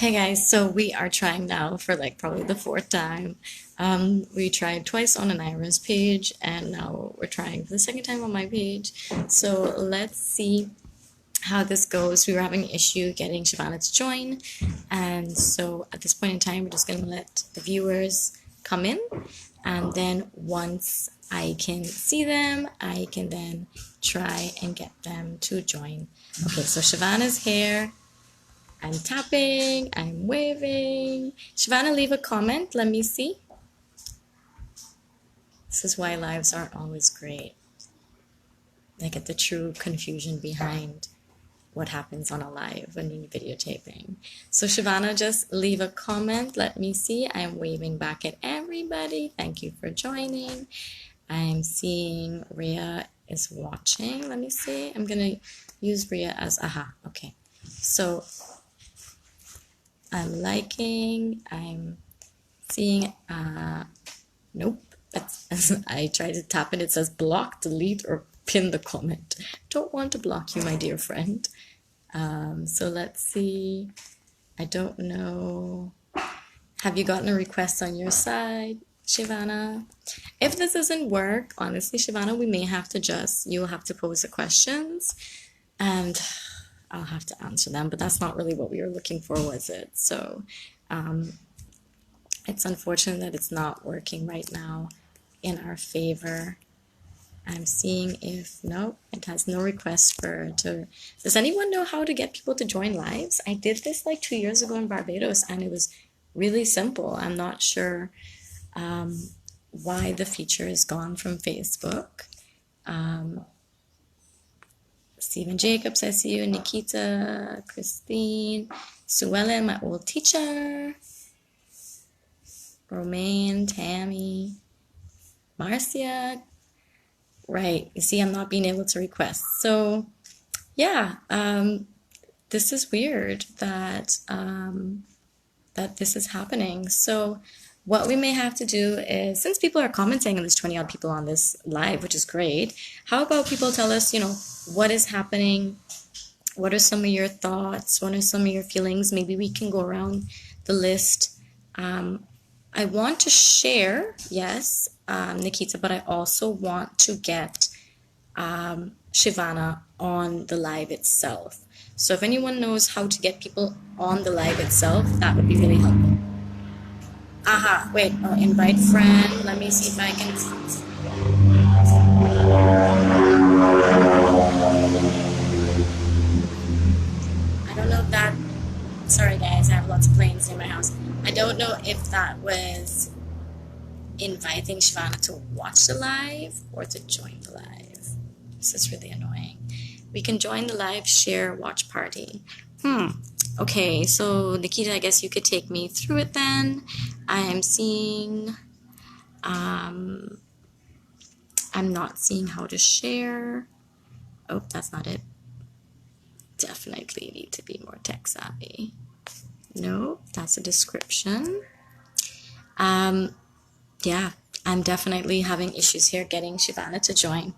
Hey guys, so we are trying now for like probably the fourth time. We tried twice on an Ira's page, and now we're trying for the second time on my page. So let's see how this goes. We were having an issue getting Shavana to join, and so at this point in time, we're just gonna let the viewers come in, and then once I can see them, I can then try and get them to join. Okay, so Shavana's here. I'm tapping, I'm waving. Shavana, leave a comment. Let me see. This is why lives aren't always great. I get the true confusion behind what happens on a live when you're videotaping. So Shavana, just leave a comment. Let me see. I'm waving back at everybody. Thank you for joining. I'm seeing Rhea is watching. Let me see. I'm going to use Rhea as aha. Okay. So I'm liking, I'm seeing, nope. I tried to tap it. It says block, delete, or pin the comment. Don't want to block you, my dear friend. So let's see. I don't know. Have you gotten a request on your side, Shivana? If this doesn't work, honestly, Shivana, we may have to you'll have to pose the questions and I'll have to answer them, but that's not really what we were looking for, was it? So it's unfortunate that it's not working right now in our favor. I'm seeing if, no, it has no request does anyone know how to get people to join lives? I did this like 2 years ago in Barbados and it was really simple. I'm not sure why the feature is gone from Facebook. Stephen Jacobs, I see you. Nikita, Christine, Sue Ellen, my old teacher. Romaine, Tammy, Marcia. Right, you see, I'm not being able to request. So, yeah, this is weird that that this is happening. So, what we may have to do is, since people are commenting, and there's 20 odd people on this live, which is great, how about people tell us, what is happening? What are some of your thoughts? What are some of your feelings? Maybe we can go around the list. I want to share, yes, Nikita, but I also want to get Shivana on the live itself. So if anyone knows how to get people on the live itself, that would be really helpful. Aha, wait, invite friend. Let me see if I can. I don't know if that. Sorry, guys, I have lots of planes near my house. I don't know if that was inviting Shivana to watch the live or to join the live. This is really annoying. We can join the live, share, watch party. Okay, so Nikita, I guess you could take me through it then. I am seeing, I'm not seeing how to share. Oh, that's not it. Definitely need to be more tech savvy. No, that's a description. Yeah, I'm definitely having issues here getting Shivana to join.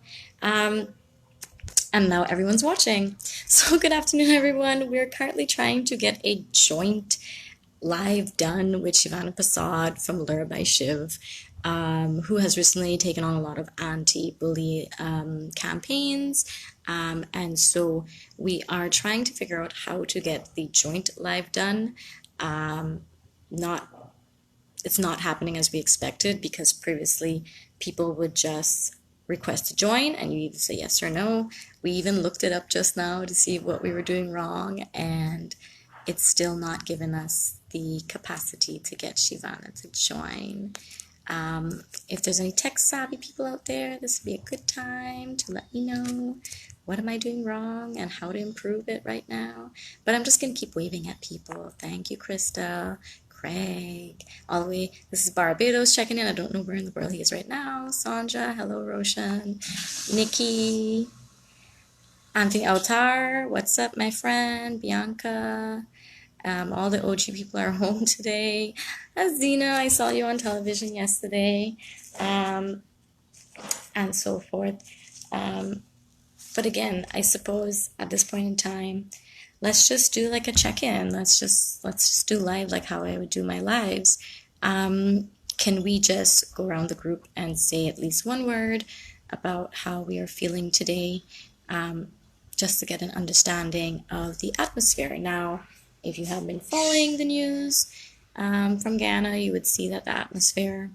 And now everyone's watching. So good afternoon, everyone. We're currently trying to get a joint live done with Shivana Prasad from Lure by Shiv, who has recently taken on a lot of anti-bully campaigns. And so we are trying to figure out how to get the joint live done. It's not happening as we expected because previously people would just request to join and you either say yes or no. We even looked it up just now to see what we were doing wrong, and it's still not given us the capacity to get Shivana to join. If there's any tech savvy people out there, this would be a good time to let me know what am I doing wrong and how to improve it right now. But I'm just going to keep waving at people. Thank you, Krista, Craig, all the way. This is Barbados checking in. I don't know where in the world he is right now. Sandra, hello, Roshan, Nikki, Anthony Altar, what's up, my friend, Bianca. All the OG people are home today. Azina, I saw you on television yesterday, and so forth. But again, I suppose at this point in time, let's just do like a check-in. Let's just do live like how I would do my lives. Can we just go around the group and say at least one word about how we are feeling today, just to get an understanding of the atmosphere? Now, if you have been following the news from Guyana, you would see that the atmosphere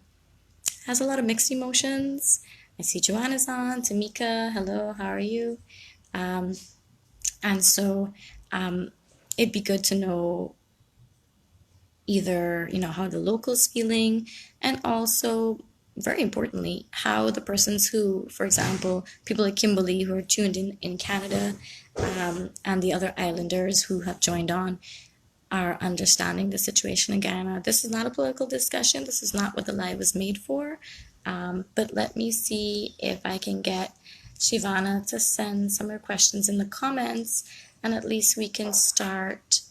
has a lot of mixed emotions. I see Joanna's on, Tamika, hello, how are you? And so it'd be good to know either, how the locals feeling, and also very importantly, how the persons who, for example, people like Kimberly who are tuned in Canada, and the other islanders who have joined on, are understanding the situation in Guyana. This is not a political discussion. This is not what the live was made for. But let me see if I can get Shivana to send some of her questions in the comments, and at least we can start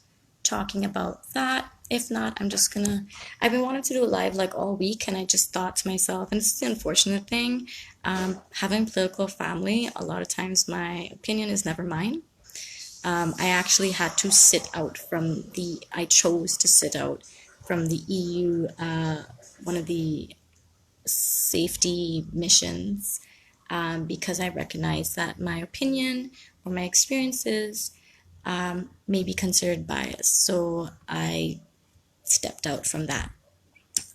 talking about that. If not, I've been wanting to do a live like all week, and I just thought to myself, and this is the unfortunate thing, having political family, a lot of times my opinion is never mine. I actually had to I chose to sit out from the EU, one of the safety missions, because I recognize that my opinion or my experiences may be considered biased. So I stepped out from that.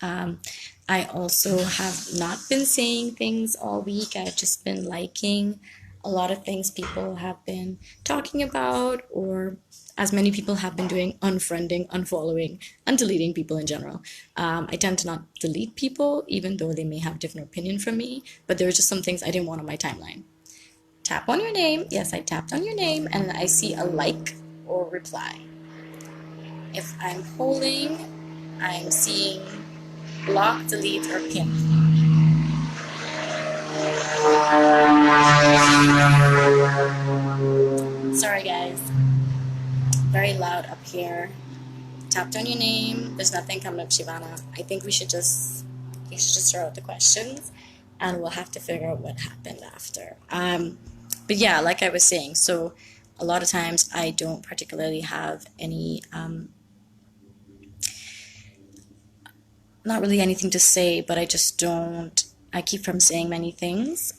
I also have not been saying things all week. I've just been liking a lot of things people have been talking about, or as many people have been doing, unfriending, unfollowing, and deleting people in general. I tend to not delete people, even though they may have a different opinion from me, but there are just some things I didn't want on my timeline. Tap on your name. Yes, I tapped on your name, and I see a like or reply. If I'm holding, I'm seeing block, delete, or pin. Sorry guys, very loud up here. Tapped on your name. There's nothing coming up, Shivana. I think you should just throw out the questions, and we'll have to figure out what happened after. But yeah, like I was saying, so a lot of times I don't particularly have any, not really anything to say, but I just don't. I keep from saying many things,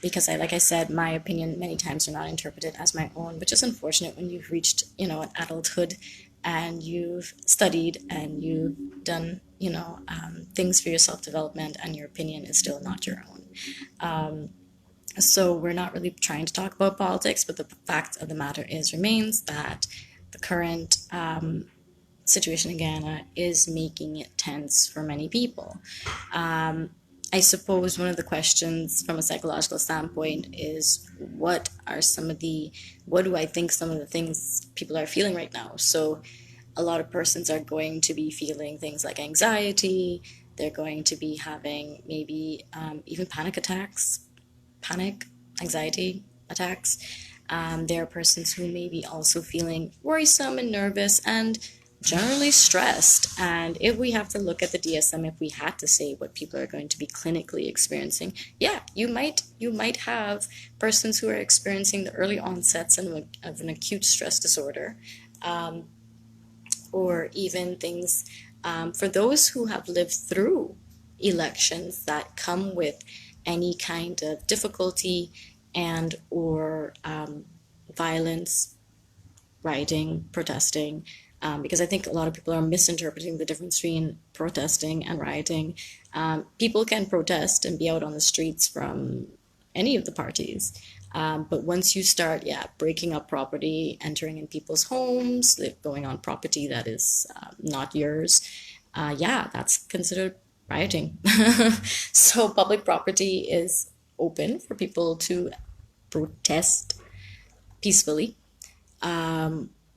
because like I said, my opinion many times are not interpreted as my own, which is unfortunate when you've reached, an adulthood, and you've studied and you've done, things for your self-development, and your opinion is still not your own. So we're not really trying to talk about politics, but the fact of the matter remains that the current situation in Guyana is making it tense for many people. I suppose one of the questions from a psychological standpoint is what do I think some of the things people are feeling right now? So a lot of persons are going to be feeling things like anxiety. They're going to be having maybe even anxiety attacks. There are persons who may be also feeling worrisome and nervous and generally stressed. And if we have to look at the DSM, if we had to say what people are going to be clinically experiencing, yeah, you might have persons who are experiencing the early onsets of an acute stress disorder, or even things for those who have lived through elections that come with any kind of difficulty and or violence, rioting, protesting, because I think a lot of people are misinterpreting the difference between protesting and rioting. People can protest and be out on the streets from any of the parties, but once you start, breaking up property, entering in people's homes, going on property that is not yours, that's considered rioting. So public property is open for people to protest peacefully.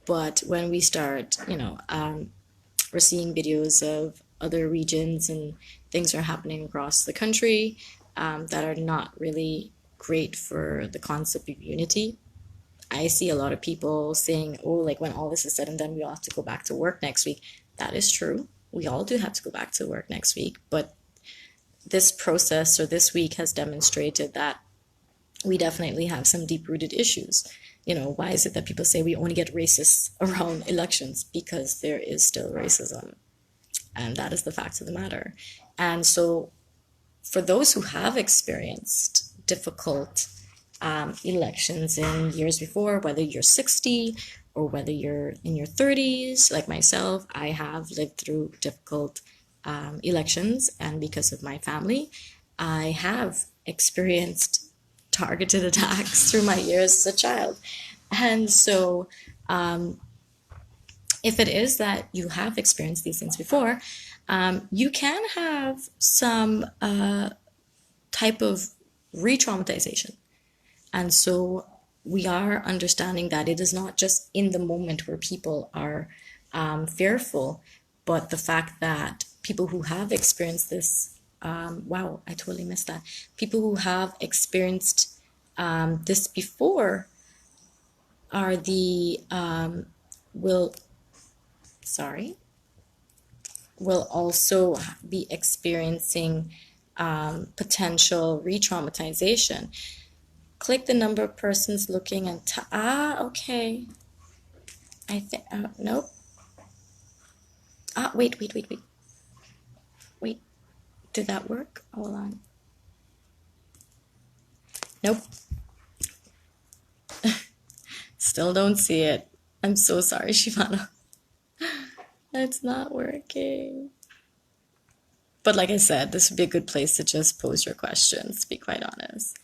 But when we start, we're seeing videos of other regions and things are happening across the country that are not really great for the concept of unity. I see a lot of people saying, oh, like when all this is said and done, we all have to go back to work next week. That is true. We all do have to go back to work next week. But this process or this week has demonstrated that we definitely have some deep-rooted issues. Why is it that people say we only get racists around elections? Because there is still racism, and that is the fact of the matter. And so for those who have experienced difficult elections in years before, whether you're 60 or whether you're in your 30s, like myself, I have lived through difficult elections, and because of my family, I have experienced targeted attacks through my years as a child. And so if it is that you have experienced these things before, you can have some type of re-traumatization. And so we are understanding that it is not just in the moment where people are fearful, but the fact that people who have experienced this, wow, I totally missed that. People who have experienced this before are will also be experiencing potential re-traumatization. Click the number of persons looking and okay. I think nope. Wait. Did that work? Hold on. Nope. Still don't see it. I'm so sorry, Shivana. It's not working. But like I said, this would be a good place to just pose your questions, to be quite honest.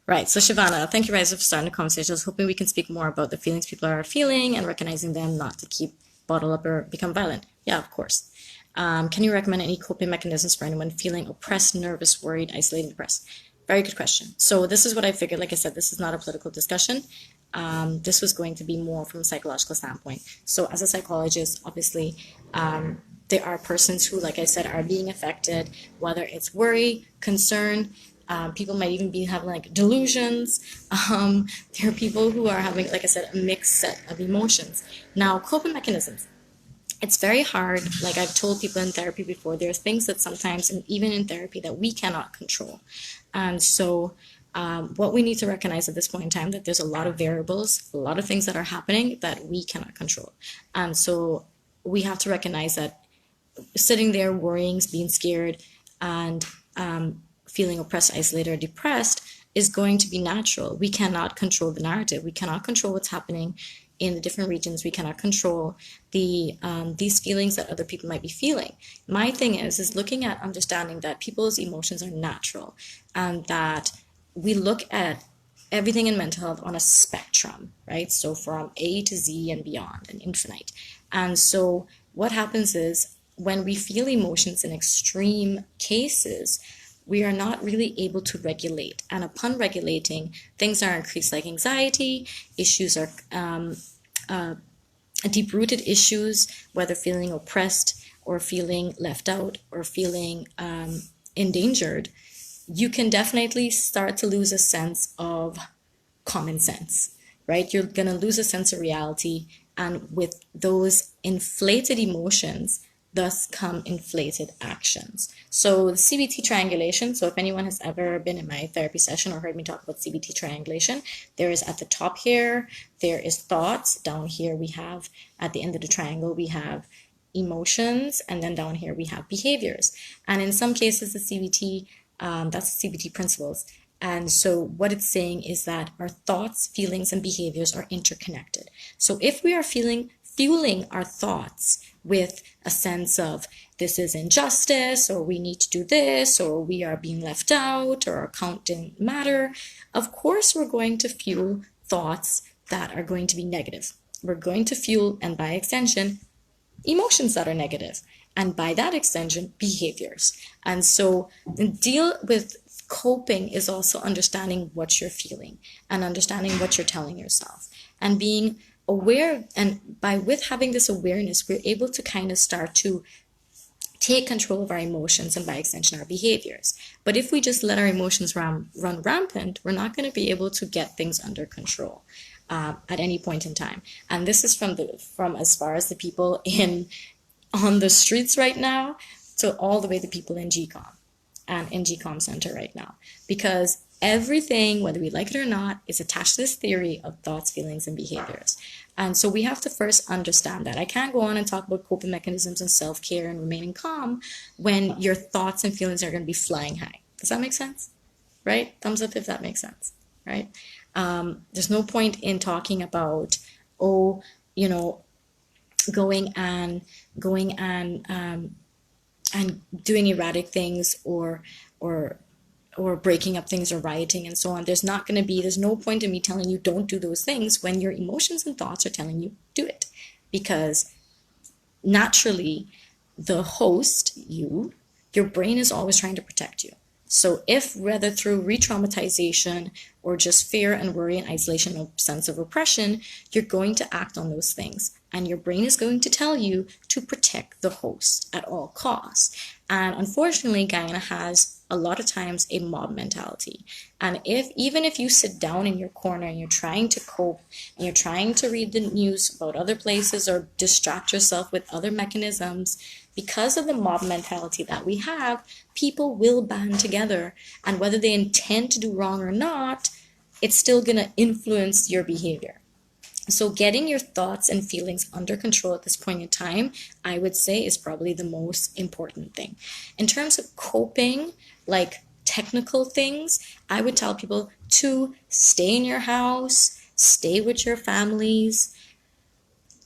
Right, so Shivana, thank you guys for starting the conversation. I was hoping we can speak more about the feelings people are feeling and recognizing them, not to keep bottle up or become violent. Yeah, of course. Can you recommend any coping mechanisms for anyone feeling oppressed, nervous, worried, isolated, depressed? Very good question. So this is what I figured. Like I said, this is not a political discussion. This was going to be more from a psychological standpoint. So as a psychologist, obviously, there are persons who, like I said, are being affected, whether it's worry, concern. People might even be having like delusions. There are people who are having, like I said, a mixed set of emotions. Now, coping mechanisms. It's very hard. Like I've told people in therapy before, there are things that sometimes, and even in therapy, that we cannot control. And so what we need to recognize at this point in time, that there's a lot of variables, a lot of things that are happening that we cannot control. And so we have to recognize that sitting there worrying, being scared, and feeling oppressed, isolated, or depressed is going to be natural. We cannot control the narrative. We cannot control what's happening in the different regions. We cannot control these feelings that other people might be feeling. My thing is looking at understanding that people's emotions are natural, and that we look at everything in mental health on a spectrum, right? So from A to Z and beyond and infinite. And so what happens is when we feel emotions in extreme cases, we are not really able to regulate. And upon regulating, things are increased, like anxiety, issues are deep-rooted issues, whether feeling oppressed or feeling left out or feeling endangered. You can definitely start to lose a sense of common sense, right? You're going to lose a sense of reality. And with those inflated emotions, thus come inflated actions. So the CBT triangulation, so if anyone has ever been in my therapy session or heard me talk about CBT triangulation, there is at the top here, there is thoughts. Down here we have, at the end of the triangle, we have emotions. And then down here we have behaviors. And in some cases, the CBT, that's the CBT principles. And so what it's saying is that our thoughts, feelings, and behaviors are interconnected. So if we are fueling our thoughts with a sense of this is injustice, or we need to do this, or we are being left out, or our count didn't matter, of course we're going to fuel thoughts that are going to be negative. We're going to fuel, and by extension, emotions that are negative, and by that extension, behaviors. And so deal with coping is also understanding what you're feeling and understanding what you're telling yourself and being aware. And with having this awareness, we're able to kind of start to take control of our emotions and by extension our behaviors. But if we just let our emotions run rampant, we're not going to be able to get things under control at any point in time. And this is from as far as the people on the streets right now to all the way to people in GCOM. and in GCOM Center right now, because everything, whether we like it or not, is attached to this theory of thoughts, feelings, and behaviors. And so we have to first understand that. I can't go on and talk about coping mechanisms and self-care and remaining calm when your thoughts and feelings are going to be flying high. Does that make sense? Right? Thumbs up if that makes sense, right? There's no point in talking about, oh, you know, going and doing erratic things or breaking up things or rioting and so on. There's no point in me telling you don't do those things when your emotions and thoughts are telling you do it. Because naturally, the host, your brain is always trying to protect you. So if, whether through re-traumatization or just fear and worry and isolation or sense of oppression, you're going to act on those things. And your brain is going to tell you to protect the host at all costs. And unfortunately, Guyana has a lot of times a mob mentality. And even if you sit down in your corner and you're trying to cope, and you're trying to read the news about other places or distract yourself with other mechanisms, because of the mob mentality that we have, people will band together. And whether they intend to do wrong or not, it's still going to influence your behavior. So getting your thoughts and feelings under control at this point in time, I would say, is probably the most important thing. In terms of coping, like technical things, I would tell people to stay in your house, stay with your families,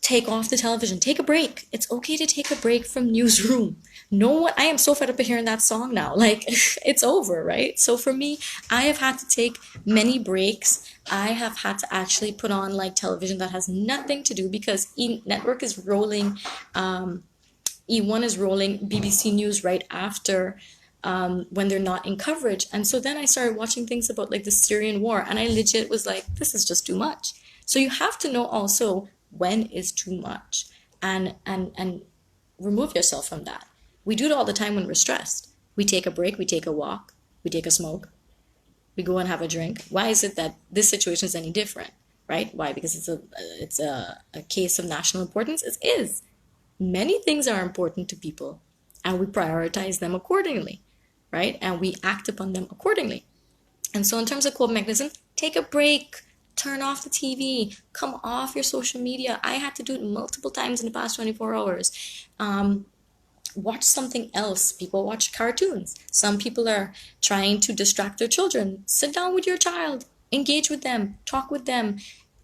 take off the television, take a break. It's okay to take a break from newsroom. I am so fed up of hearing that song now. Like, it's over, right? So for me, I have had to take many breaks. I have had to actually put on like television that has nothing to do, because Network is rolling, E1 is rolling BBC News right after when they're not in coverage. And so then I started watching things about like the Syrian war, and I legit was like, this is just too much. So you have to know also when is too much, and remove yourself from that. We do it all the time when we're stressed. We take a break, we take a walk, we take a smoke, we go and have a drink. Why is it that this situation is any different, right? Why? Because it's a case of national importance. It is. Many things are important to people, and we prioritize them accordingly, right? And we act upon them accordingly. And so in terms of coping mechanism, take a break, turn off the TV, come off your social media. I had to do it multiple times in the past 24 hours. Watch something else. People watch cartoons. Some people are trying to distract their children. Sit down with your child, engage with them, talk with them.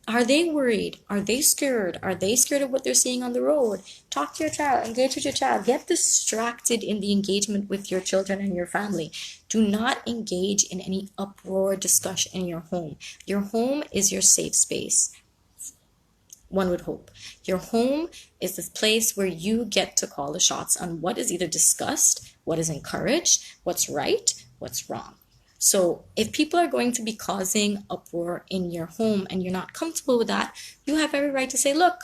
Are they worried? Are they scared? Are they scared of what they're seeing on the road? Talk to your child, engage with your child. Get distracted in the engagement with your children and your family. Do not engage in any uproar discussion in your home. Your home is your safe space. One would hope. Your home is this place where you get to call the shots on what is either discussed, what is encouraged, what's right, what's wrong. So if people are going to be causing uproar in your home and you're not comfortable with that, you have every right to say, look,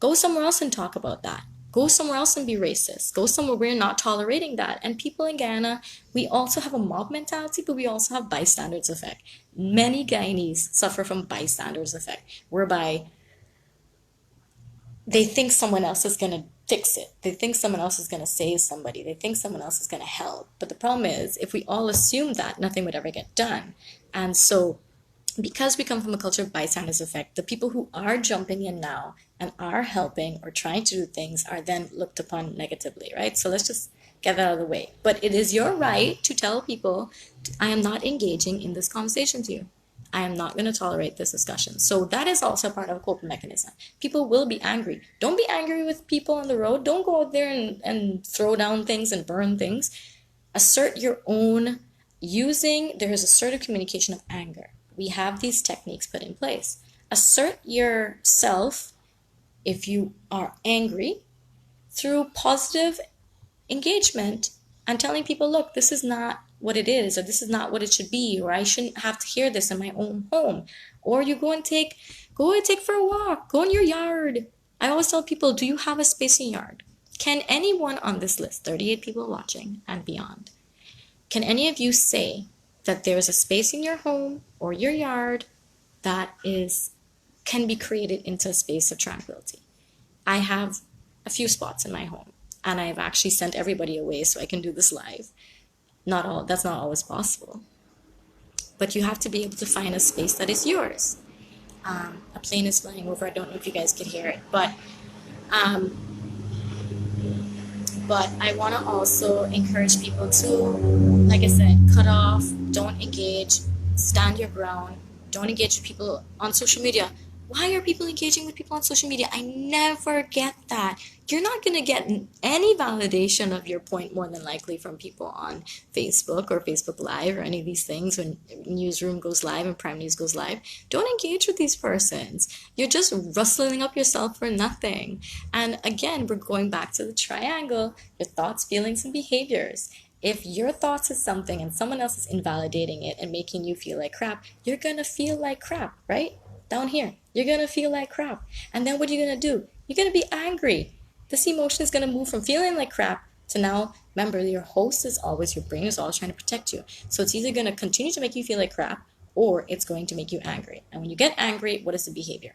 go somewhere else and talk about that. Go somewhere else and be racist. Go somewhere where you're not tolerating that. And people in Guyana, we also have a mob mentality, but we also have bystanders effect. Many Guyanese suffer from bystanders effect, whereby they think someone else is going to fix it. They think someone else is going to save somebody. They think someone else is going to help. But the problem is, if we all assume that, nothing would ever get done. And so because we come from a culture of bystanders effect, the people who are jumping in now and are helping or trying to do things are then looked upon negatively, right? So let's just get that out of the way. But it is your right to tell people, I am not engaging in this conversation with you. I am not going to tolerate this discussion. So that is also part of a coping mechanism. People will be angry. Don't be angry with people on the road. Don't go out there and throw down things and burn things. Assert your own there is assertive communication of anger. We have these techniques put in place. Assert yourself if you are angry through positive engagement and telling people, look, this is not what it is, or this is not what it should be, or I shouldn't have to hear this in my own home. Or you go and take for a walk, go in your yard. I always tell people, do you have a space in your yard? Can anyone on this list, 38 people watching and beyond, can any of you say that there's a space in your home or your yard that can be created into a space of tranquility? I have a few spots in my home, and I've actually sent everybody away so I can do this live. That's not always possible. But you have to be able to find a space that is yours. A plane is flying over. I don't know if you guys could hear it, um, but I want to also encourage people to, like I said, cut off, don't engage, stand your ground, don't engage with people on social media. Why are people engaging with people on social media? I never get that. You're not going to get any validation of your point more than likely from people on Facebook or Facebook Live or any of these things when Newsroom goes live and Prime News goes live. Don't engage with these persons. You're just rustling up yourself for nothing. And again, we're going back to the triangle, your thoughts, feelings, and behaviors. If your thoughts is something and someone else is invalidating it and making you feel like crap, you're going to feel like crap, right? Down here, you're going to feel like crap. And then what are you going to do? You're going to be angry. This emotion is going to move from feeling like crap to now, remember, your host is always, your brain is always trying to protect you. So it's either going to continue to make you feel like crap or it's going to make you angry. And when you get angry, what is the behavior?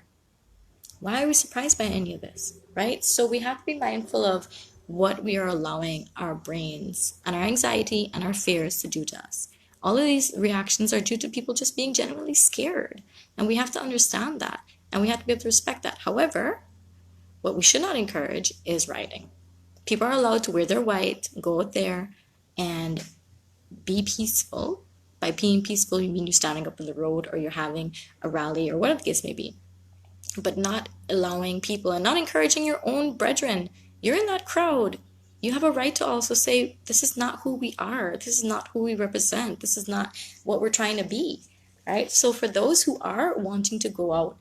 Why are we surprised by any of this, right? So we have to be mindful of what we are allowing our brains and our anxiety and our fears to do to us. All of these reactions are due to people just being genuinely scared. And we have to understand that. And we have to be able to respect that. However, what we should not encourage is rioting. People are allowed to wear their white, go out there and be peaceful. By being peaceful, you mean you're standing up in the road or you're having a rally or whatever the case may be. But not allowing people and not encouraging your own brethren. You're in that crowd. You have a right to also say, this is not who we are. This is not who we represent. This is not what we're trying to be, right? So for those who are wanting to go out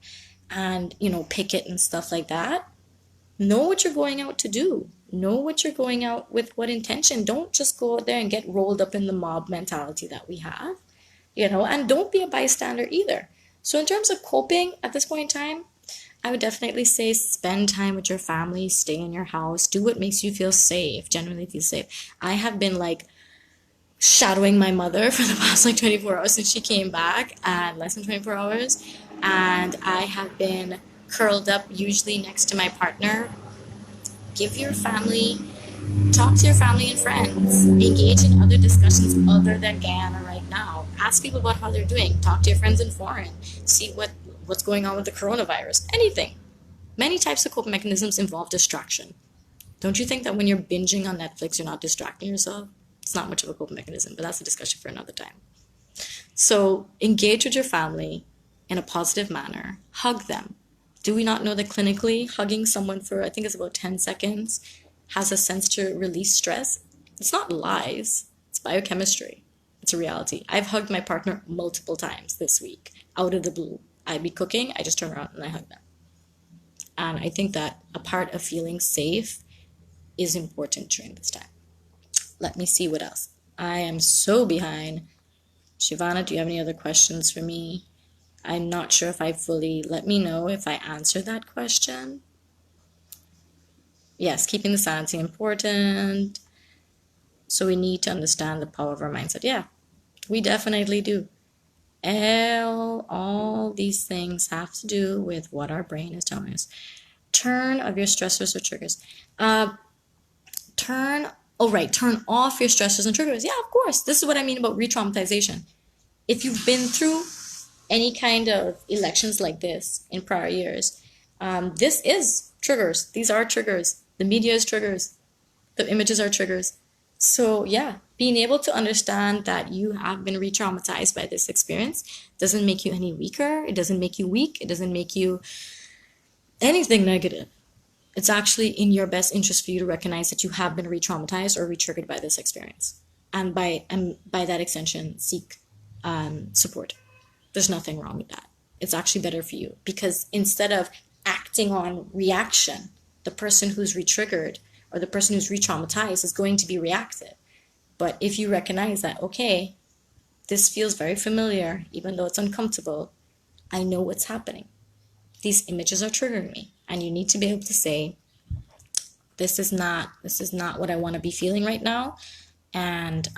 and, picket and stuff like that, know what you're going out to do. Know what you're going out with, what intention. Don't just go out there and get rolled up in the mob mentality that we have, and don't be a bystander either. So in terms of coping at this point in time, I would definitely say spend time with your family, stay in your house, do what makes you feel safe, generally feel safe. I have been shadowing my mother for the past 24 hours since she came back, and less than 24 hours. And I have been curled up usually next to my partner. Talk to your family and friends, engage in other discussions other than Guyana right now. Ask people about how they're doing. Talk to your friends in foreign. See what's going on with the coronavirus. Anything. Many types of coping mechanisms involve distraction. Don't you think that when you're binging on Netflix, you're not distracting yourself? It's not much of a coping mechanism, but that's a discussion for another time. So engage with your family in a positive manner. Hug them. Do we not know that clinically hugging someone for, I think it's about 10 seconds, has a sense to release stress? It's not lies. It's biochemistry. It's a reality. I've hugged my partner multiple times this week, out of the blue. I'd be cooking, I just turn around and I hug them. And I think that a part of feeling safe is important during this time. Let me see what else. I am so behind. Shivana, do you have any other questions for me? I'm not sure if let me know if I answered that question. Yes, keeping the sanity important. So we need to understand the power of our mindset. Yeah, we definitely do. All these things have to do with what our brain is telling us. Turn off your stressors or triggers. Turn off your stressors and triggers. Yeah, of course. This is what I mean about re-traumatization. If you've been through any kind of elections like this in prior years, this is triggers. These are triggers. The media is triggers. The images are triggers. So yeah, being able to understand that you have been re-traumatized by this experience doesn't make you any weaker. It doesn't make you weak. It doesn't make you anything negative. It's actually in your best interest for you to recognize that you have been re-traumatized or re-triggered by this experience. And by that extension, seek support. There's nothing wrong with that. It's actually better for you because instead of acting on reaction, the person who's re-triggered or the person who's re-traumatized is going to be reactive. But if you recognize that, okay, this feels very familiar, even though it's uncomfortable, I know what's happening. These images are triggering me. And you need to be able to say, this is not what I want to be feeling right now. And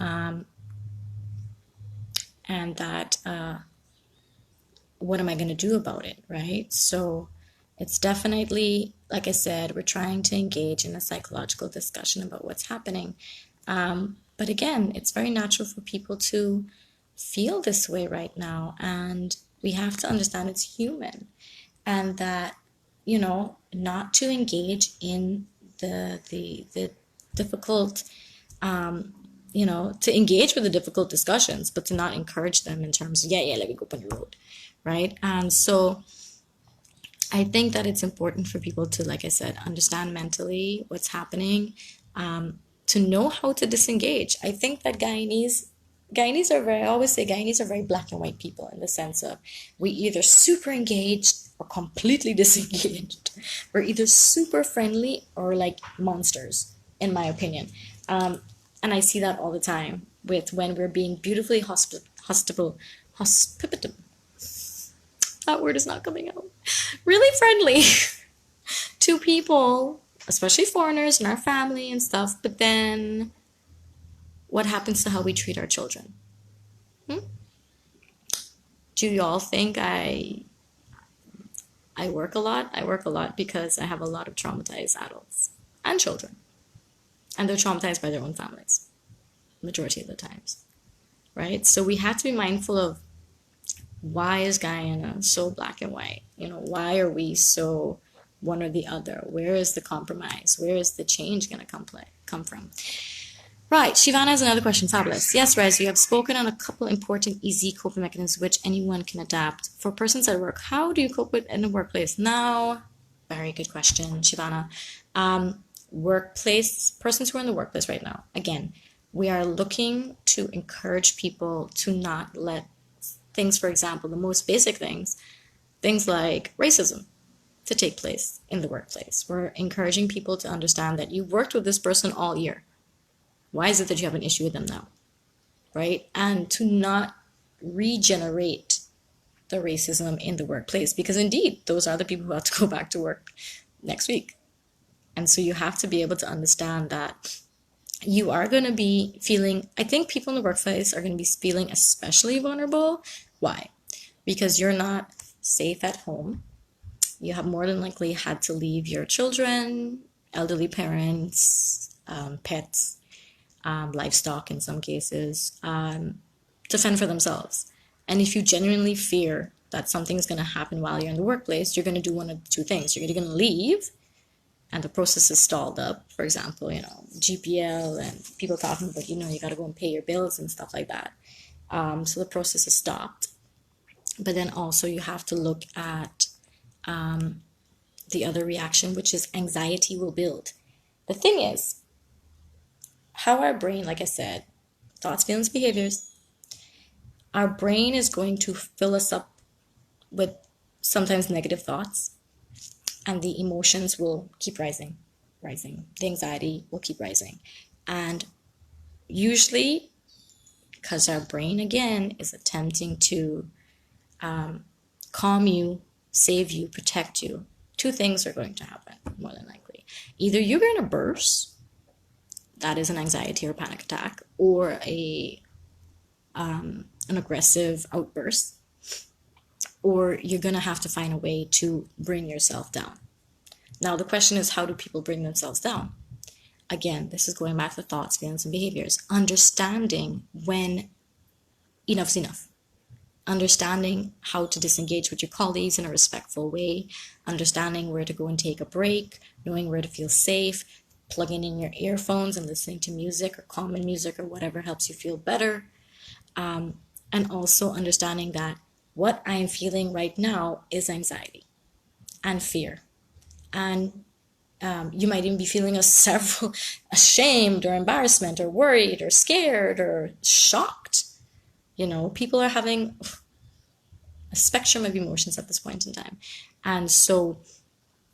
that, what am I going to do about it, right? So it's definitely, like I said, we're trying to engage in a psychological discussion about what's happening. But again, it's very natural for people to feel this way right now. And we have to understand it's human, and that, not to engage in the difficult, to engage with the difficult discussions, but to not encourage them in terms of, yeah, let me go up on the road, right? And so I think that it's important for people to, like I said, understand mentally what's happening, to know how to disengage. I think that Guyanese are very, I always say Guyanese are very black and white people, in the sense of, we either super engaged or completely disengaged. We're either super friendly or like monsters, in my opinion. And I see that all the time with when we're being beautifully hospitable, that word is not coming out, really friendly to people, especially foreigners in our family and stuff. But then what happens to how we treat our children? Do y'all think I work a lot? I work a lot because I have a lot of traumatized adults and children. And they're traumatized by their own families, majority of the times, right? So we have to be mindful of, why is Guyana so black and white? Why are we so one or the other? Where is the compromise? Where is the change going to come from? Right, Shivana has another question. Fabulous. Yes, Rez, you have spoken on a couple important easy coping mechanisms which anyone can adapt. For persons at work, how do you cope with in the workplace? Now, very good question, Shivana. Workplace, persons who are in the workplace right now, again, we are looking to encourage people to not let things, for example, the most basic things like racism, to take place in the workplace. We're encouraging people to understand that you've worked with this person all year. Why is it that you have an issue with them now? Right? And to not regenerate the racism in the workplace, because indeed, those are the people who have to go back to work next week. And so you have to be able to understand that you are going to be feeling, I think people in the workplace are going to be feeling especially vulnerable. Why? Because you're not safe at home. You have more than likely had to leave your children, elderly parents, pets, livestock in some cases, to fend for themselves. And if you genuinely fear that something's going to happen while you're in the workplace, you're going to do one of two things. You're either going to leave and the process is stalled up, for example, GPL and people talking about, you got to go and pay your bills and stuff like that. So the process is stopped. But then also you have to look at the other reaction, which is anxiety will build. The thing is, how our brain, like I said, thoughts, feelings, behaviors, our brain is going to fill us up with sometimes negative thoughts, and the emotions will keep rising. The anxiety will keep rising. And usually, because our brain, again, is attempting to calm you, save you, protect you, two things are going to happen, more than likely. Either you're going to burst, that is an anxiety or panic attack, or an aggressive outburst, or you're going to have to find a way to bring yourself down. Now, the question is, how do people bring themselves down? Again, this is going back to thoughts, feelings, and behaviors. Understanding when enough's enough. Understanding how to disengage with your colleagues in a respectful way. Understanding where to go and take a break. Knowing where to feel safe. Plugging in your earphones and listening to music or calming music or whatever helps you feel better. And also understanding that what I am feeling right now is anxiety and fear. And you might even be feeling ashamed or embarrassment or worried or scared or shocked. People are having a spectrum of emotions at this point in time. And so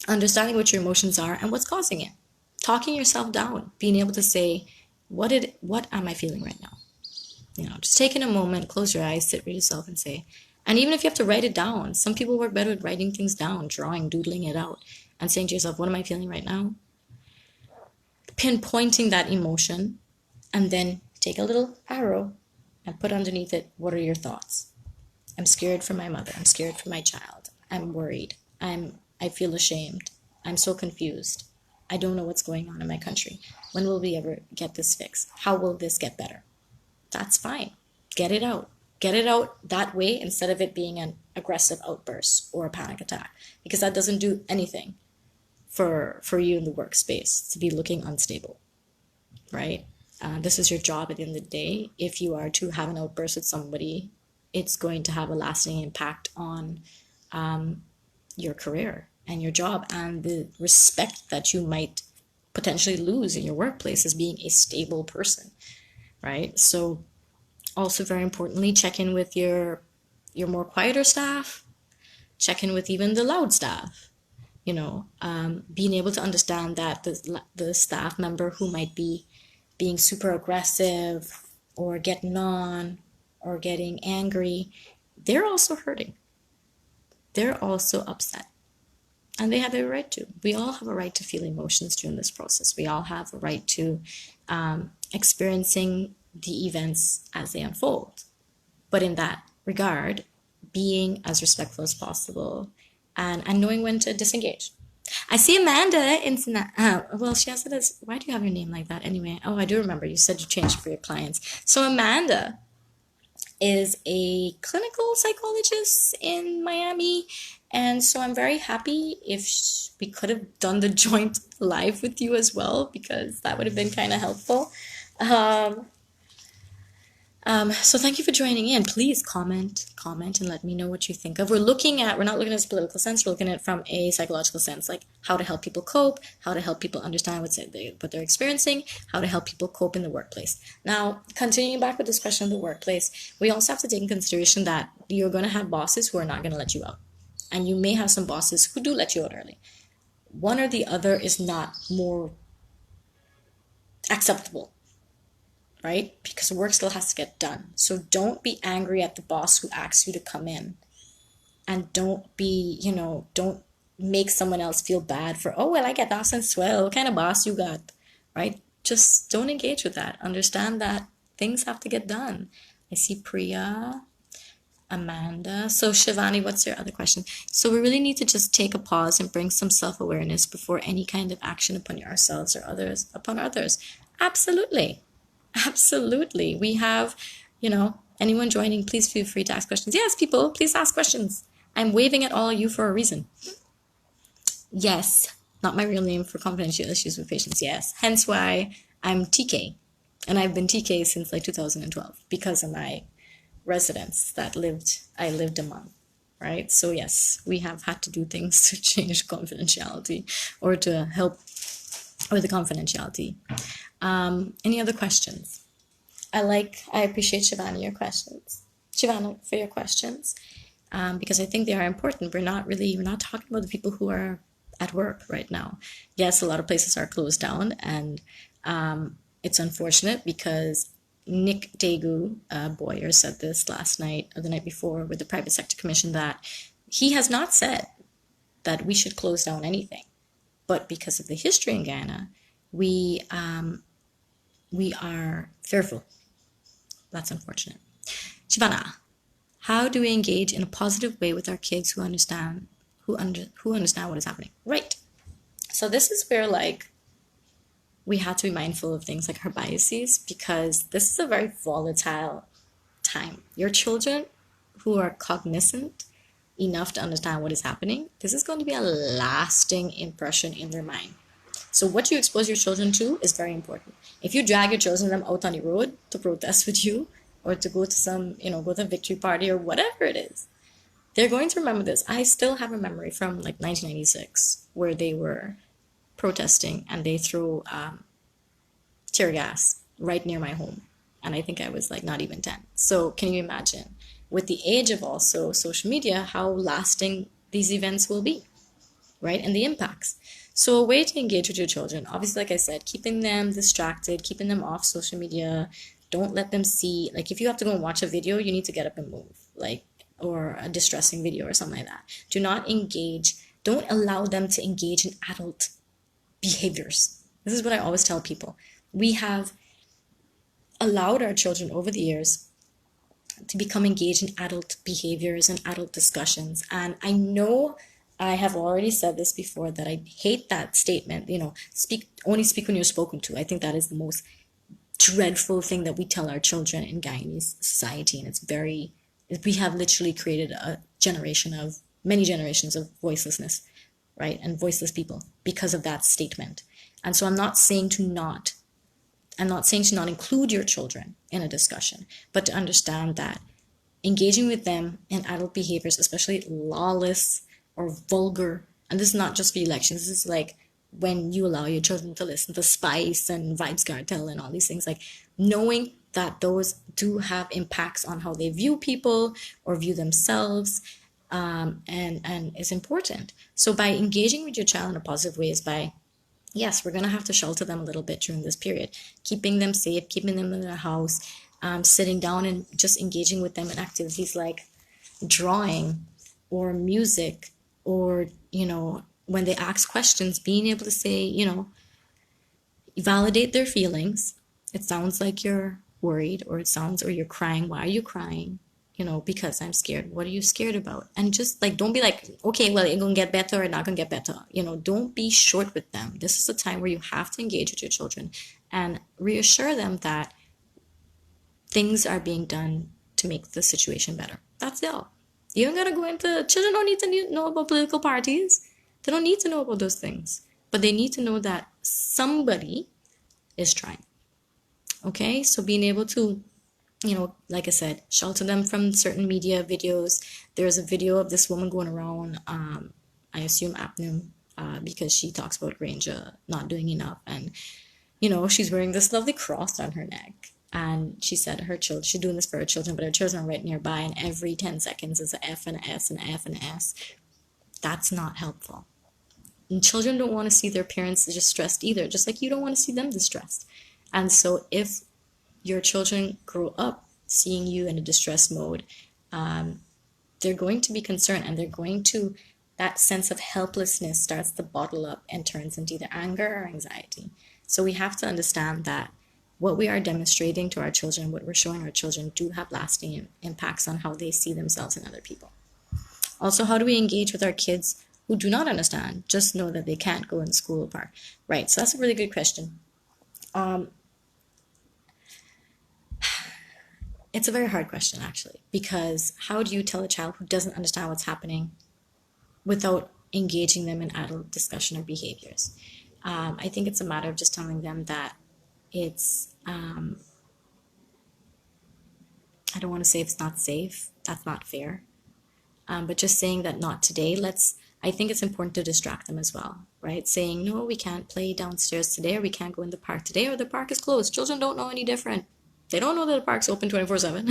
understanding what your emotions are and what's causing it. Talking yourself down, being able to say, what am I feeling right now? Just taking a moment, close your eyes, sit with yourself and say, and even if you have to write it down, some people work better with writing things down, drawing, doodling it out, and saying to yourself, what am I feeling right now? Pinpointing that emotion, and then take a little arrow and put underneath it, what are your thoughts? I'm scared for my mother. I'm scared for my child. I'm worried. I feel ashamed. I'm so confused. I don't know what's going on in my country. When will we ever get this fixed? How will this get better? That's fine. Get it out. Get it out that way instead of it being an aggressive outburst or a panic attack, because that doesn't do anything for you in the workspace to be looking unstable, right? This is your job at the end of the day. If you are to have an outburst with somebody, it's going to have a lasting impact on your career and your job and the respect that you might potentially lose in your workplace as being a stable person, right? So also very importantly, check in with your more quieter staff, check in with even the loud staff, being able to understand that the staff member who might be being super aggressive or getting on or getting angry, they're also hurting. They're also upset. And they have a right to. We all have a right to feel emotions during this process. We all have a right to experiencing the events as they unfold. But in that regard, being as respectful as possible and knowing when to disengage. I see Amanda in well, she has it as, why do you have your name like that anyway? Oh, I do remember. You said you changed it for your clients. So Amanda is a clinical psychologist in Miami. And so I'm very happy if we could have done the joint live with you as well, because that would have been kind of helpful. So thank you for joining in. Please comment, and let me know what you think of. We're not looking at this political sense, we're looking at it from a psychological sense, like how to help people cope, how to help people understand what they're experiencing, how to help people cope in the workplace. Now, continuing back with this question of the workplace, we also have to take in consideration that you're going to have bosses who are not going to let you out. And you may have some bosses who do let you out early. One or the other is not more acceptable, right? Because work still has to get done. So don't be angry at the boss who asks you to come in. And don't make someone else feel bad for, oh, well, I get that since 12. What kind of boss you got, right? Just don't engage with that. Understand that things have to get done. I see Priya, Amanda. So Shivani, what's your other question? So we really need to just take a pause and bring some self-awareness before any kind of action upon ourselves or upon others. Absolutely. Absolutely. We have, anyone joining, please feel free to ask questions. Yes, people, please ask questions. I'm waving at all of you for a reason. Yes, not my real name for confidential issues with patients. Yes, hence why I'm TK. And I've been TK since like 2012 because of my residents I lived among, right? So yes, we have had to do things to change confidentiality or to help with the confidentiality. Any other questions? I appreciate Shivani, your questions. Shivani, for your questions, because I think they are important. We're not talking about the people who are at work right now. Yes, a lot of places are closed down, and it's unfortunate because Nick Daegu Boyer said this last night or the night before with the Private Sector Commission that he has not said that we should close down anything. But because of the history in Guyana, we are fearful. That's unfortunate. Shivana, how do we engage in a positive way with our kids who understand what is happening? Right. So this is where we have to be mindful of things like our biases, because this is a very volatile time. Your children who are cognizant enough to understand what is happening, this is going to be a lasting impression in their mind. So what you expose your children to is very important. If you drag your children out on the road to protest with you or to go to go to a victory party or whatever it is, they're going to remember this. I still have a memory from 1996 where they were protesting and they threw tear gas right near my home. And I think I was not even 10. So can you imagine, with the age of also social media, how lasting these events will be, right? And the impacts. So a way to engage with your children, obviously, like I said, keeping them distracted, keeping them off social media. Don't let them see, if you have to go and watch a video, you need to get up and move, or a distressing video or something like that. Do not engage. Don't allow them to engage in adult behaviors. This is what I always tell people. We have allowed our children over the years to become engaged in adult behaviors and adult discussions. And I know I have already said this before that I hate that statement, speak when you're spoken to. I think that is the most dreadful thing that we tell our children in Guyanese society. And we have literally created a generation of, many generations of voicelessness, right? And voiceless people because of that statement. And so I'm not saying to not include your children in a discussion, but to understand that engaging with them in adult behaviors, especially lawless or vulgar, and this is not just for elections, this is like when you allow your children to listen to Spice and Vibes Cartel and all these things, like knowing that those do have impacts on how they view people or view themselves, and is important. So by engaging with your child in a positive way is by, yes, we're going to have to shelter them a little bit during this period, keeping them safe, keeping them in their house, sitting down and just engaging with them in activities like drawing or music, or, when they ask questions, being able to say, validate their feelings. It sounds like you're worried, or you're crying. Why are you crying? Because I'm scared. What are you scared about? And just like, don't be like, okay, well, it's gonna get better or not gonna get better. Don't be short with them. This is a time where you have to engage with your children and reassure them that things are being done to make the situation better. That's all. You don't gotta go into, children don't need to know about political parties. They don't need to know about those things. But they need to know that somebody is trying. Okay? So being able to, like I said, shelter them from certain media videos. There's a video of this woman going around, I assume Apnum, because she talks about Granger not doing enough. And, she's wearing this lovely cross on her neck. And she said her children, she's doing this for her children, but her children are right nearby, and every 10 seconds is an F and an S and an F and an S. That's not helpful. And children don't want to see their parents distressed either, just like you don't want to see them distressed. And so if your children grow up seeing you in a distressed mode, they're going to be concerned, and that sense of helplessness starts to bottle up and turns into either anger or anxiety. So we have to understand that what we are demonstrating to our children, what we're showing our children, do have lasting impacts on how they see themselves and other people. Also, how do we engage with our kids who do not understand, just know that they can't go in the school or park? Right, so that's a really good question. It's a very hard question, actually, because how do you tell a child who doesn't understand what's happening without engaging them in adult discussion or behaviors? I think it's a matter of just telling them that it's, I don't want to say it's not safe. That's not fair. But just saying that not today, I think it's important to distract them as well, right? Saying, no, we can't play downstairs today, or we can't go in the park today, or the park is closed. Children don't know any different. They don't know that the park's open 24/7.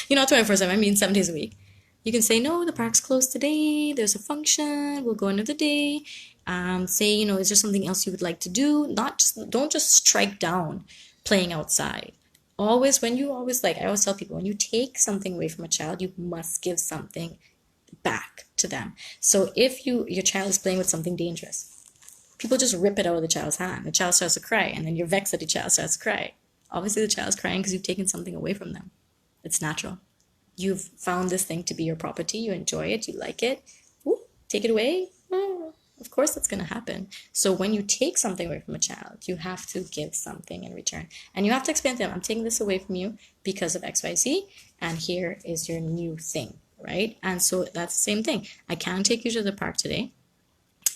Not 24/7, I mean 7 days a week. You can say, no, the park's closed today. There's a function. We'll go another day. Say, is there something else you would like to do? Don't just strike down playing outside. I always tell people, when you take something away from a child, you must give something back to them. So if your child is playing with something dangerous, people just rip it out of the child's hand. The child starts to cry, and then you're vexed that the child starts to cry. Obviously, the child's crying because you've taken something away from them. It's natural. You've found this thing to be your property. You enjoy it. You like it. Ooh, take it away. Oh, of course, that's going to happen. So when you take something away from a child, you have to give something in return. And you have to explain to them, I'm taking this away from you because of XYZ, and here is your new thing, right? And so that's the same thing. I can't take you to the park today.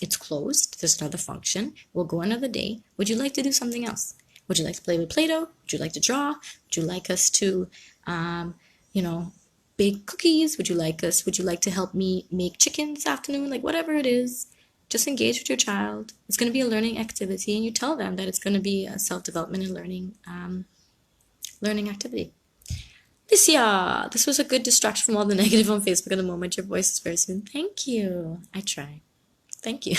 It's closed. There's another function. We'll go another day. Would you like to do something else? Would you like to play with Play-Doh? Would you like to draw? Would you like us to, bake cookies? Would you like to help me make chicken this afternoon? Like, whatever it is, just engage with your child. It's going to be a learning activity, and you tell them that it's going to be a self-development and learning activity. Alicia, this was a good distraction from all the negative on Facebook at the moment. Your voice is very soon. Thank you. I try. Thank you.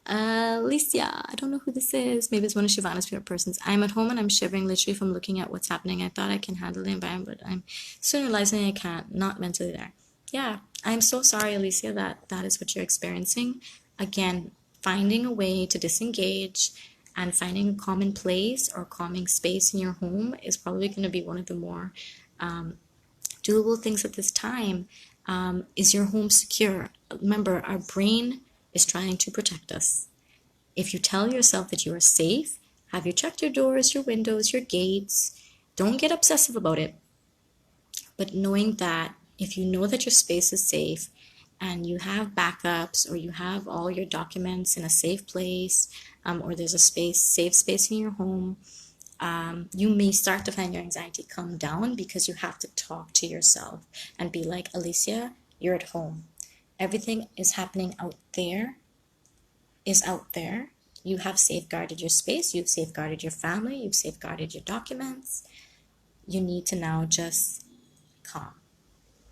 Alicia, I don't know who this is. Maybe it's one of Shivana's favorite persons. I'm at home and I'm shivering literally from looking at what's happening. I thought I can handle the environment, but I'm soon realizing I can't, not mentally there. Yeah, I'm so sorry, Alicia, that is what you're experiencing. Again, finding a way to disengage and finding a common place or calming space in your home is probably going to be one of the more doable things at this time. Is your home secure? Remember, our brain is trying to protect us. If you tell yourself that you are safe, have you checked your doors, your windows, your gates? Don't get obsessive about it. But knowing that if you know that your space is safe and you have backups or you have all your documents in a safe place, or there's a safe space in your home, you may start to find your anxiety come down because you have to talk to yourself and be like, Alicia, you're at home. Everything is happening out there is out there. You have safeguarded your space, you've safeguarded your family, you've safeguarded your documents. You need to now just calm,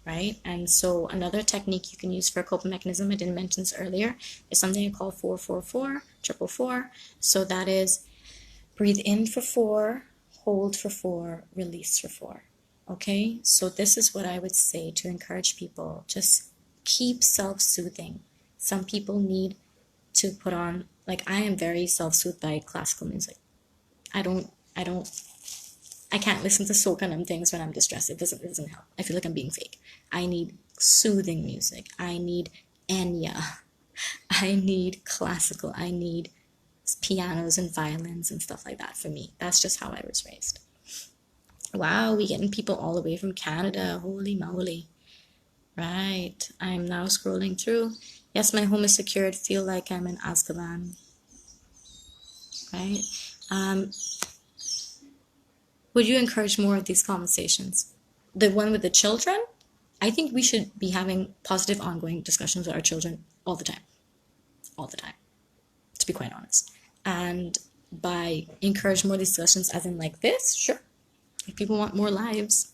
right? And so another technique you can use for a coping mechanism I didn't mention this earlier is something I call 444, triple four. So that is breathe in for 4, hold for 4, release for 4. Okay, so this is what I would say to encourage people. Just keep self-soothing. Some people need to put on, like, I am very self-soothed by classical music. I can't listen to soca and things when I'm distressed. It doesn't help. I feel like I'm being fake. I need soothing music. I need Enya. I need classical. I need pianos and violins and stuff like that for me. That's just how I was raised. Wow, we getting people all the way from Canada. Holy moly. Right. I'm now scrolling through. Yes, my home is secured. Feel like I'm in Azkaban. Right. Would you encourage more of these conversations? The one with the children? I think we should be having positive ongoing discussions with our children all the time. All the time, to be quite honest. And by encourage more discussions as in like this, sure. If people want more lives,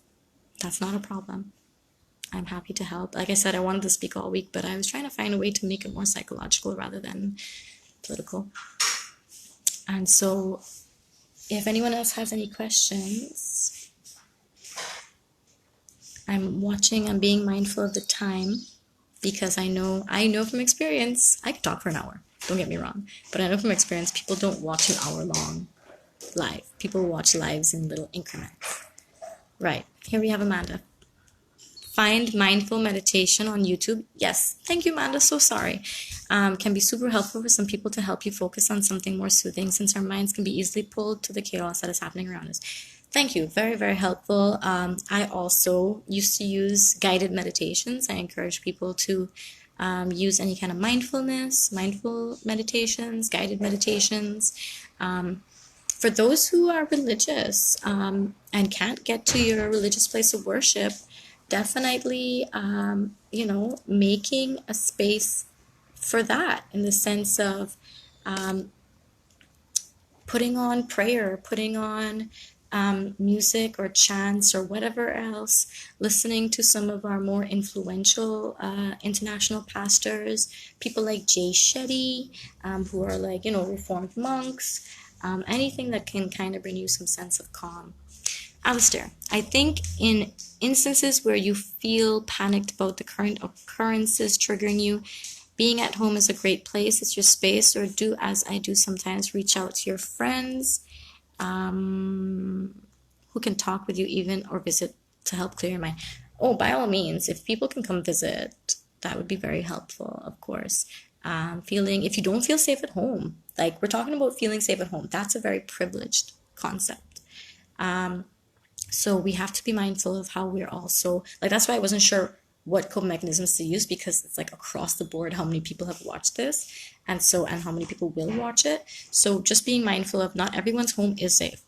that's not a problem. I'm happy to help. Like I said, I wanted to speak all week, but I was trying to find a way to make it more psychological rather than political. And so if anyone else has any questions, I'm watching, I'm being mindful of the time because I know from experience, I could talk for an hour, don't get me wrong, but I know from experience, people don't watch an hour long live. People watch lives in little increments. Right, here we have Amanda. Find mindful meditation on YouTube. Yes, thank you, Amanda. So sorry. Can be super helpful for some people to help you focus on something more soothing since our minds can be easily pulled to the chaos that is happening around us. Thank you. Very, very helpful. I also used to use guided meditations. I encourage people to use any kind of mindful meditations, guided meditations. For those who are religious and can't get to your religious place of worship, definitely, making a space for that in the sense of putting on prayer, putting on music or chants or whatever else, listening to some of our more influential international pastors, people like Jay Shetty, who are like, reformed monks, anything that can kind of bring you some sense of calm. Alistair, I think in instances where you feel panicked about the current occurrences triggering you, being at home is a great place. It's your space, or do as I do sometimes, reach out to your friends who can talk with you even or visit to help clear your mind. Oh, by all means, if people can come visit, that would be very helpful, of course. If you don't feel safe at home, like we're talking about feeling safe at home, that's a very privileged concept. So we have to be mindful of how we're also, like, that's why I wasn't sure what coping mechanisms to use, because it's like across the board how many people have watched this and how many people will watch it. So just being mindful of not everyone's home is safe.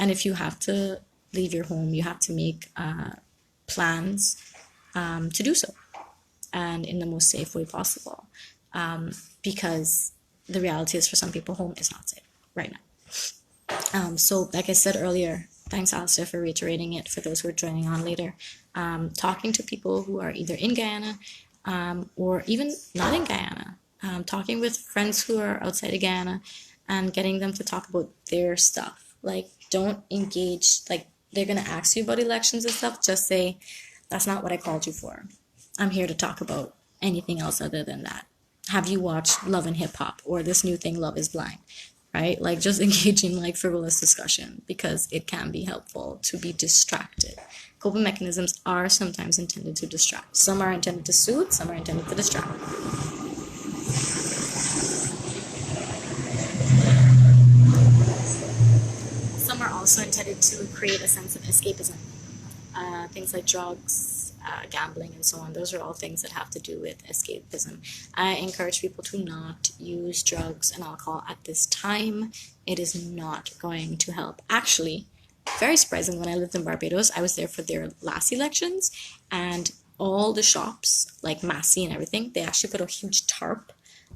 And if you have to leave your home, you have to make plans to do so and in the most safe way possible. Because the reality is for some people, home is not safe right now. So like I said earlier, thanks, Alistair, for reiterating it for those who are joining on later. Talking to people who are either in Guyana or even not in Guyana. Talking with friends who are outside of Guyana and getting them to talk about their stuff. Like, don't engage, like, they're going to ask you about elections and stuff. Just say, that's not what I called you for. I'm here to talk about anything else other than that. Have you watched Love and Hip Hop or this new thing, Love is Blind? right? Like just engaging like frivolous discussion because it can be helpful to be distracted. Coping mechanisms are sometimes intended to distract. Some are intended to soothe, some are intended to distract. Some are also intended to create a sense of escapism. Things like drugs, gambling, and so on. Those are all things that have to do with escapism. I encourage people to not use drugs and alcohol at this time. It is not going to help. Actually, very surprising, when I lived in Barbados, I was there for their last elections, and all the shops, like Massey and everything, they actually put a huge tarp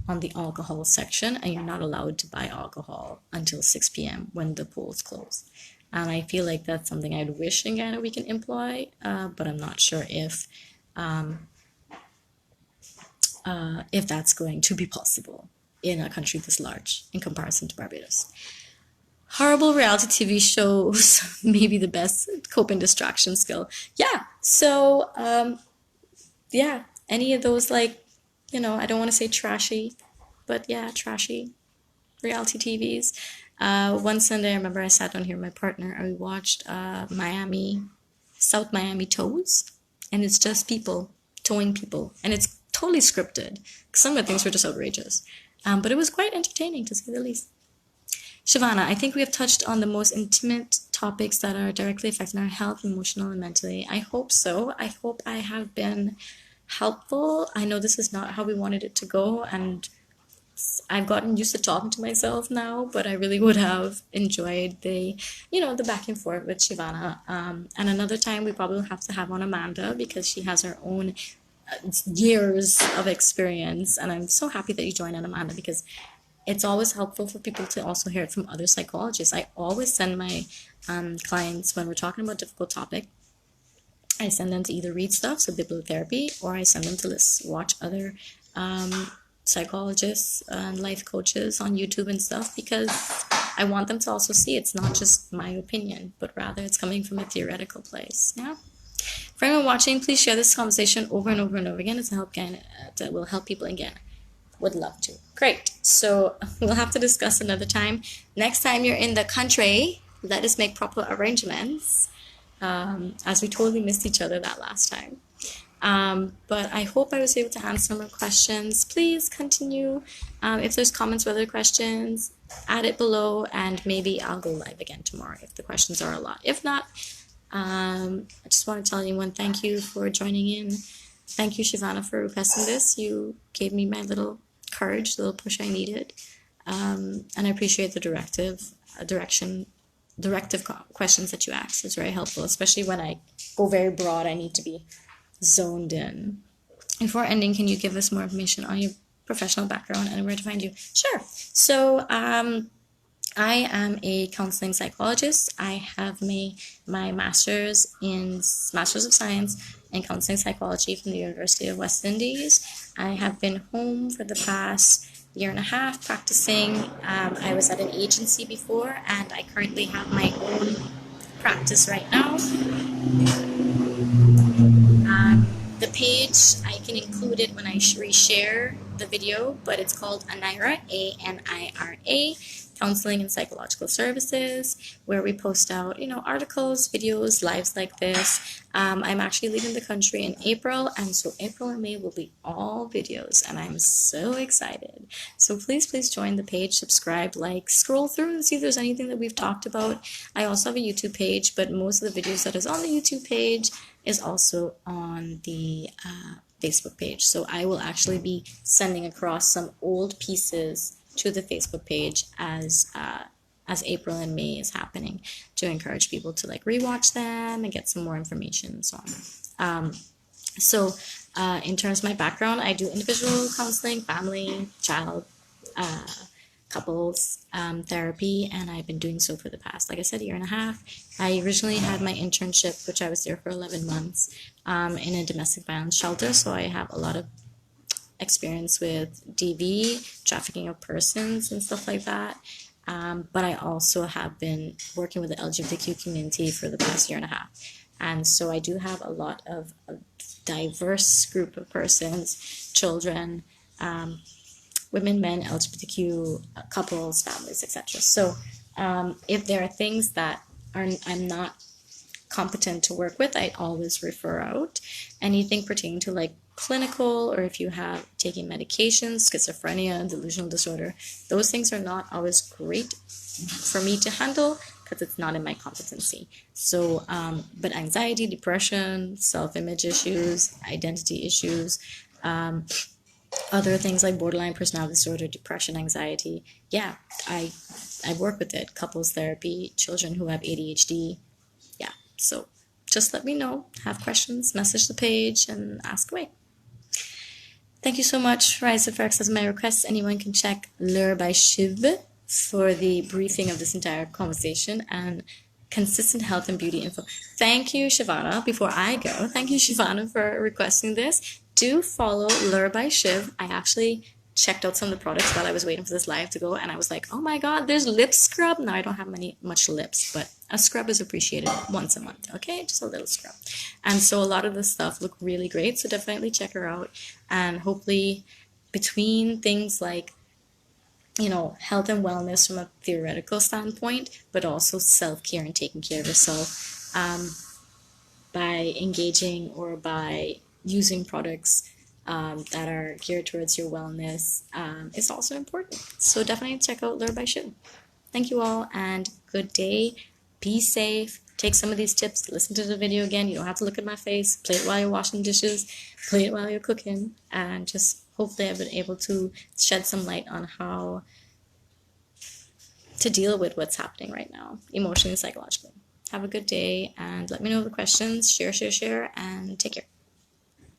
on the alcohol section, and you're not allowed to buy alcohol until 6 p.m. when the polls close. And I feel like that's something I'd wish in Guyana we can employ, but I'm not sure if that's going to be possible in a country this large in comparison to Barbados. Horrible reality TV shows, maybe the best coping distraction skill. Yeah, so yeah, any of those, like, I don't want to say trashy, but yeah, trashy reality TVs. One Sunday, I remember I sat down here with my partner and we watched South Miami Tows, and it's just people towing people, and it's totally scripted. Some of the things were just outrageous, but it was quite entertaining to say the least. Shivana, I think we have touched on the most intimate topics that are directly affecting our health, emotional and mentally. I hope so. I hope I have been helpful. I know this is not how we wanted it to go, and I've gotten used to talking to myself now, but I really would have enjoyed the back and forth with Shivana. And another time we probably will have to have on Amanda, because she has her own years of experience. And I'm so happy that you joined on, Amanda, because it's always helpful for people to also hear it from other psychologists. I always send my clients, when we're talking about a difficult topic, I send them to either read stuff, so bibliotherapy, or I send them to watch other psychologists and life coaches on YouTube and stuff, because I want them to also see it's not just my opinion, but rather it's coming from a theoretical place. Yeah. For anyone watching, please share this conversation over and over and over again. That will help people again. Would love to. Great. So we'll have to discuss another time. Next time you're in the country, let us make proper arrangements, as we totally missed each other that last time. But I hope I was able to answer more questions. Please continue. If there's comments or other questions, add it below, and maybe I'll go live again tomorrow if the questions are a lot. If not, I just want to tell anyone, thank you for joining in. Thank you, Shivana, for requesting this. You gave me my little courage, the little push I needed. And I appreciate the directive questions that you asked. It's very helpful, especially when I go very broad. I need to be zoned in. Before ending, can you give us more information on your professional background and where to find you? Sure. So I am a counseling psychologist. I have my master's of science in counseling psychology from the University of West Indies. I have been home for the past year and a half practicing. I was at an agency before, and I currently have my own practice right now. The page, I can include it when I reshare the video, but it's called Anira, Anira, Counseling and Psychological Services, where we post out, articles, videos, lives like this. I'm actually leaving the country in April, and so April and May will be all videos, and I'm so excited. So please join the page, subscribe, scroll through and see if there's anything that we've talked about. I also have a YouTube page, but most of the videos that is on the YouTube page is also on the Facebook page. So I will actually be sending across some old pieces to the Facebook page as April and May is happening, to encourage people to rewatch them and get some more information and so on. So in terms of my background, I do individual counseling, family, child, couples therapy, and I've been doing so for the past, like I said, year and a half. I originally had my internship, which I was there for 11 months, in a domestic violence shelter, so I have a lot of experience with DV, trafficking of persons and stuff like that. But I also have been working with the LGBTQ community for the past year and a half. And so I do have a lot of a diverse group of persons, children, women, men, LGBTQ couples, families, etc. So if there are things that I'm not competent to work with, I always refer out. Anything pertaining to like clinical, or if you have taking medications, schizophrenia, delusional disorder, those things are not always great for me to handle because it's not in my competency. So, but anxiety, depression, self-image issues, identity issues, other things like borderline personality disorder, depression, anxiety, yeah, I work with it. Couples therapy, children who have ADHD, yeah. So just let me know. Have questions, message the page, and ask away. Thank you so much, Raisa, for accessing my requests. Anyone can check Lure by Shiv for the briefing of this entire conversation and consistent health and beauty info. Thank you, Shivana. Before I go, thank you, Shivana, for requesting this. Do follow Lure by Shiv. I actually checked out some of the products while I was waiting for this live to go, and I was like, oh my god, there's lip scrub. Now I don't have much lips, but a scrub is appreciated once a month, okay? Just a little scrub. And so a lot of this stuff look really great, so definitely check her out. And hopefully between things like, you know, health and wellness from a theoretical standpoint, but also self-care and taking care of yourself by engaging or by using products that are geared towards your wellness is also important. So definitely check out Lure by Shiv. Thank you all, and good day. Be safe. Take some of these tips. Listen to the video again. You don't have to look at my face. Play it while you're washing dishes. Play it while you're cooking. And just hopefully I've been able to shed some light on how to deal with what's happening right now, emotionally and psychologically. Have a good day, and let me know the questions. Share, and take care.